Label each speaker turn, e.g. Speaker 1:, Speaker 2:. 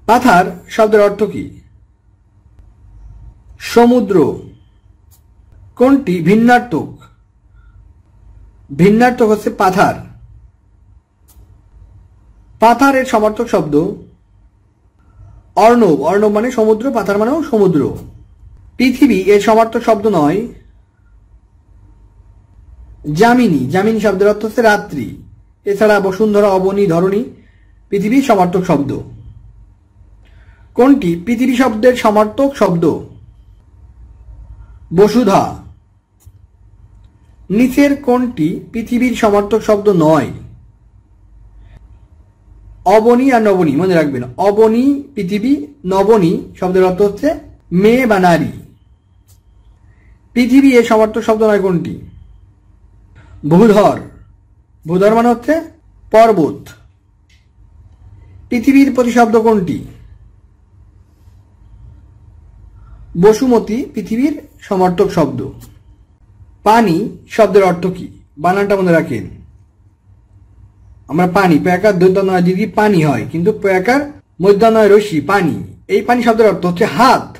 Speaker 1: পাথার শব্দের অর্থ কি? সমুদ্র। কোনটি ভিন্নার্থক? ভিন্নার্থক হচ্ছে পাথার। পাথারের সমার্থক শব্দ অর্ণব। অর্ণব মানে সমুদ্র, পাথার মানেও সমুদ্র। পৃথিবী এর সমার্থক শব্দ নয় যামিনী। যামিনী শব্দের অর্থ হচ্ছে রাত্রি। এছাড়া বসুন্ধরা, অবনী, ধরণী পৃথিবীর সমার্থক শব্দ। কোনটি পৃথিবী শব্দের সমার্থক শব্দ? বসুধা। নিচের কোনটি পৃথিবীর সমার্থক শব্দ নয়? অবনী আর নবনী, মনে রাখবেন। অবনী পৃথিবী, নবনী শব্দের অর্থ হচ্ছে মেয়ে বা নারী। পৃথিবী এর সমার্থক শব্দ নয় কোনটি? ভূধর। ভূধর মানে হচ্ছে পর্বত। পৃথিবীর প্রতিশব্দ কোনটি? বসুমতী পৃথিবীর সমার্থক শব্দ। পানি শব্দের অর্থ কি? বানানটা মনে রাখেন। আমরা পানি, প্যাকার দৈত্যানয় যদি পানি হয়, কিন্তু প্যাকার মধ্যানয় রশ্মি পানি। এই পানি শব্দের অর্থ হচ্ছে হাত।